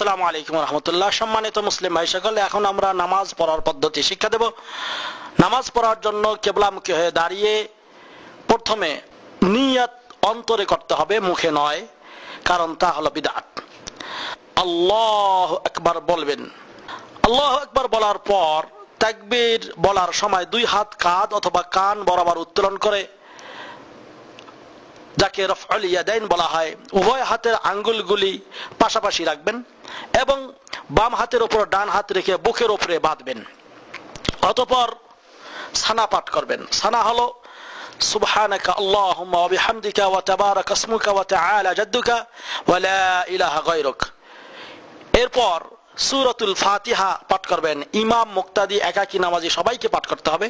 আসসালামু আলাইকুম ওয়া রাহমাতুল্লাহ। সম্মানিত মুসলিম ভাই সকল, এখন আমরা নামাজ পড়ার পদ্ধতি শিক্ষা দেব। নামাজ পড়ার জন্য কিবলামুখী হয়ে দাঁড়িয়ে প্রথমে নিয়ত অন্তরে করতে হবে, মুখে নয়, কারণ তা হলো বিদআত। আল্লাহু আকবার বলবেন। আল্লাহু আকবার বলার পর তাকবীর বলার সময় দুই হাত কাঁধ অথবা কান বরাবর উত্তোলন করে, যাকে রফউল ইয়াদাইন বলা হয়, উভয় হাতের আঙ্গুলগুলি পাশাপাশি রাখবেন এবং বাম হাতের উপর ডান হাত রেখে বুকের উপরে বাঁধবেন। অতঃপর সানা পাঠ করবেন। সানা হলো সুবহানাকা আল্লাহুম্মা ওয়া বিহামদিকা ওয়া তাবারাকা ইসমুকা ওয়া তাআলা জাদ্দুকা ওয়া লা ইলাহা গায়রুক। এরপর সূরাতুল ফাতিহা পাঠ করবেন। ইমাম, মুক্তাদি, একাকী নামাজি সবাইকে পাঠ করতে হবে।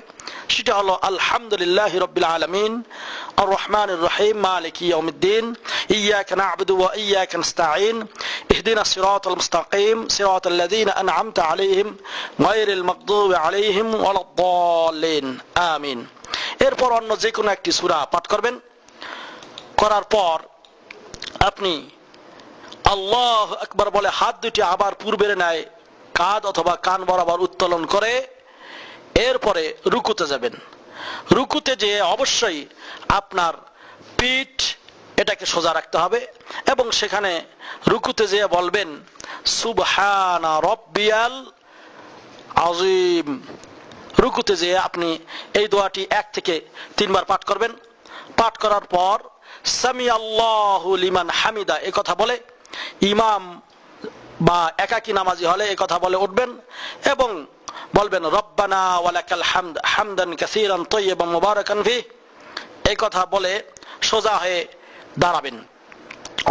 সেটা হলো আলহামদুলিল্লাহি রাব্বিল আলামিন আর রহমানির রহিম মালিকি ইয়াউমিদ্দিন ইয়্যাকা না'বুদু ওয়া ইয়্যাকা নাস্তাঈন ইহদিনাস সিরাতাল মুস্তাকিম সিরাতাল্লাযীনা আন'আমতা আলাইহিম গায়রিল মাগদুবি আলাইহিম ওয়ালাদ-দাল্লিন আমিন। এরপর অন্য যে কোনো একটি সূরা পাঠ করবেন। করার পর আপনি আল্লাহু আকবার বলে হাত দুটি আবার পূর্বের ন্যায় কাঁধ অথবা কান বরাবর উত্তোলন করে এরপরে রুকুতে যাবেন। রুকুতে যে অবশ্যই আপনার পিঠ এটাকে সোজা রাখতে হবে এবং সেখানে রুকুতে যে বলবেন সুবহানা রাব্বিয়াল আযীম। রুকুতে যে আপনি এই দোয়াটি 1 থেকে 3 বার পাঠ করবেন। পাঠ করার পর সামি আল্লাহু লিমান হামিদা এই কথা বলে, ইমাম বা একাকী নামাজি হলে এই কথা বলে উঠবেন এবং বলবেন রব্বানা ওয়ালাকাল হামদ হামদান কাসীরান তাইয়্যিবান মুবারাকান ফিহ এই কথা বলে সোজা হয়ে দাঁড়াবেন।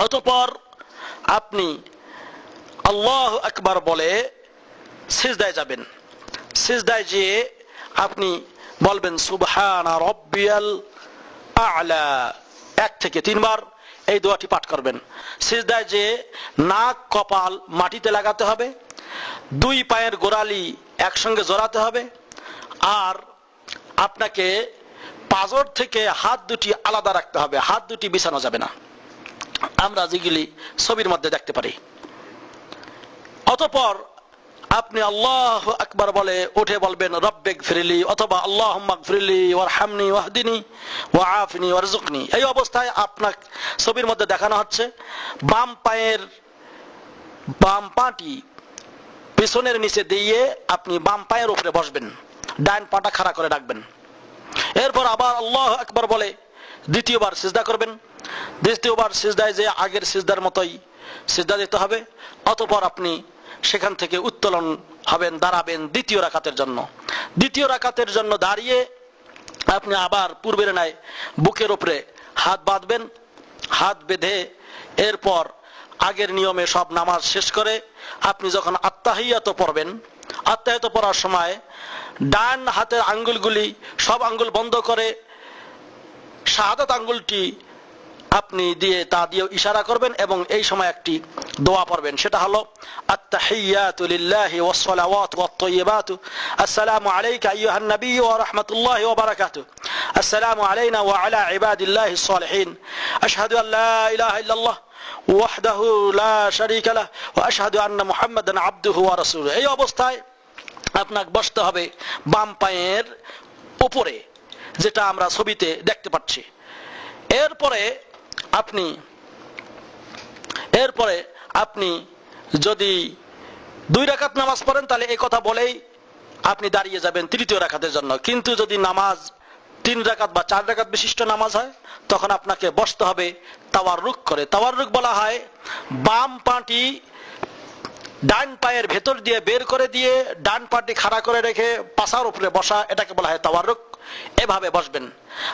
অতঃপর আপনি আল্লাহু আকবার বলে সিজদায় যাবেন। সিজদায় যেয়ে আপনি বলবেন সুবহানা রাব্বিয়াল আ'লা 1 থেকে 3 বার এই দোয়াটি পাঠ করবেন। সিজদায় যে নাক কপাল মাটিতে লাগাতে হবে, দুই পায়ের গোড়ালি একসঙ্গে জড়াতে হবে, আর আপনাকে পাজর থেকে হাত দুটি আলাদা রাখতে হবে, হাত দুটি বিছানো যাবে না, আমরা যেগুলি ছবির মধ্যে দেখতে পারি। অতঃপর আপনি আল্লাহু আকবার বলে উঠে বলবেন রব্বিগফিরলি অথবা আল্লাহুম্মা গফিরলি ওয়ারহামনি ওয়াহদিনি ওয়াআফিনি ওয়ারযুকনি। এই অবস্থায় আপনার ছবির মধ্যে দেখানো হচ্ছে বাম পায়ের বাম পাটি পিছনের নিচে দিয়ে আপনি বাম পায়ের উপরে বসবেন, ডান পাটা খাড়া করে রাখবেন। এরপর আবার আল্লাহু আকবার বলে দ্বিতীয়বার সিজদা করবেন। দ্বিতীয়বার সিজদায় যে আগের সিজদার মতোই সিজদা দিতে হবে। অতঃপর আপনি সেখান থেকে উত্তোলন হবেন, দাঁড়াবেন দ্বিতীয় রাকাতের জন্য। দ্বিতীয় রাকাতের জন্য দাঁড়িয়ে আপনি আবার পূর্বের ন্যায় বুকের উপরে হাত বাঁধবেন। হাত বেঁধে এরপর আগের নিয়মে সব নামাজ শেষ করে আপনি যখন আত্তাহিয়াত পড়বেন, আত্তাহিয়াত পড়ার সময় ডান হাতের আঙ্গুলগুলি সব আঙ্গুল বন্ধ করে শাহাদাত আঙ্গুলটি আপনি দিয়ে তা দিয়ে ইশারা করবেন এবং এই সময় একটি দোয়া পড়বেন। সেটা হলো আত্তাহিয়াতু লিল্লাহি ওয়াস সালাওয়াতু ওয়াত তাইয়্যিবাতু আসসালামু আলাইকা আইয়ুহান নাবিয়্যু ওয়া রাহমাতুল্লাহি ওয়া বারাকাতুহু আসসালামু আলাইনা ওয়া আলা ইবাদিল্লাহিস সালিহিন আশহাদু আল লা ইলাহা ইল্লাল্লাহ ওয়াহদাহু লা শারীকা লাহু ওয়া আশহাদু আন্না মুহাম্মাদান আবদুহু ওয়া রাসূলুহু। এই অবস্থায় আপনাকে বসতে হবে বাম পায়ের উপরে, যেটা আমরা ছবিতে দেখতে পাচ্ছি। এরপরে আপনি যদি 2 রাকাত নামাজ পড়েন তাহলে এই কথা বলেই আপনি দাঁড়িয়ে যাবেন তৃতীয় রাকাতের জন্য। কিন্তু যদি নামাজ 3 রাকাত বা 4 রাকাত বিশিষ্ট নামাজ হয় তখন আপনাকে বসতে হবে তাওয়াররুক করে। তাওয়াররুক বলা হয় বাম পাটি ডান পায়ের ভেতর দিয়ে বের করে দিয়ে ডান পাটি খাড়া করে রেখে পাছার উপরে বসা, এটাকে বলা হয় তাওয়াররুক। এভাবে বসবেন।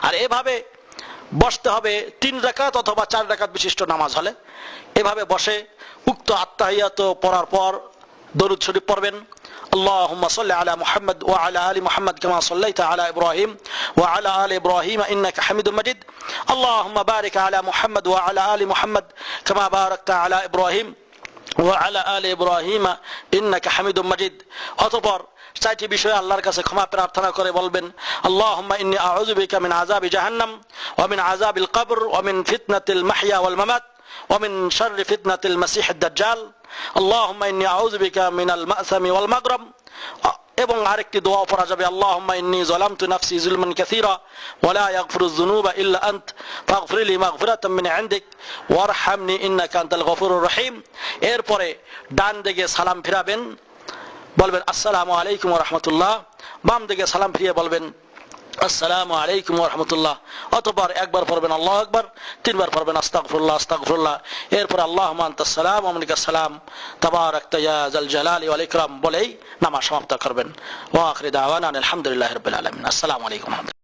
আর এভাবে বসতে হবে 3 রাকাত অথবা 4 রাকাত বিশিষ্ট নামাজ হলে। এভাবে বসে উক্ত আত্তাহিয়াত পড়ার পর দরুদ শরীফ পড়বেন। اللهم صل على محمد وعلى آل محمد كما صليت على إبراهيم وعلى آل إبراهيم إنك حميد مجيد اللهم بارك على محمد وعلى آل محمد كما باركت على إبراهيم وعلى آل إبراهيم إنك حميد مجيد। অতঃপর 4টি বিষয়ে আল্লাহর কাছে ক্ষমা প্রার্থনা করে বলবেন আল্লাহুম্মা ইন্নী আউযু বিকা মিন আযাবি জাহান্নাম ওয়া মিন আযাবিল কবর ওয়া মিন ফিতনাতিল মাহইয়া ওয়াল মামাত ওয়া মিন শাররি ফিতনাতিল মাসিহিদ দাজ্জাল আল্লাহুম্মা ইন্নী আউযু বিকা মিনাল মা'সামি ওয়াল মাগরাম। এবং আরেকটি দোয়া পড়া যাবে, আল্লাহুম্মা ইন্নী যালামতু নাফসি যুলমান কাসীরা ওয়া লা ইয়াগফিরুয যুনুবা ইল্লা আনত ফাগফির লি মাগফিরাতাম মিন ইনদিক ওয়ারহামনি ইন্নাকা আনতাল গফুরুর রহিম। এরপরে ডান দিকে সালাম ফিরাবেন, বলবেন আসসালামু আলাইকুম ওয়া রাহমাতুল্লাহ। বাম দিকে সালাম ফিরিয়ে বলবেন আসসালামু আলাইকুম ওয়া রাহমাতুল্লাহ। অতঃপর একবার পড়বেন আল্লাহু আকবার, তিনবার পড়বেন আস্তাগফিরুল্লাহ আস্তাগফিরুল্লাহ। এরপর আল্লাহুম্মা আনতাস সালাম ওয়া মিনকাস সালাম তাবারাকতা ইয়া যাল জালালি ওয়াল ইকরাম বলেই নামাজ সমাপ্ত করবেন। ওয়া আখিরু দাওয়ানা আলহামদুলিল্লাহি রাব্বিল আলামিন। আসসালামু আলাইকুম।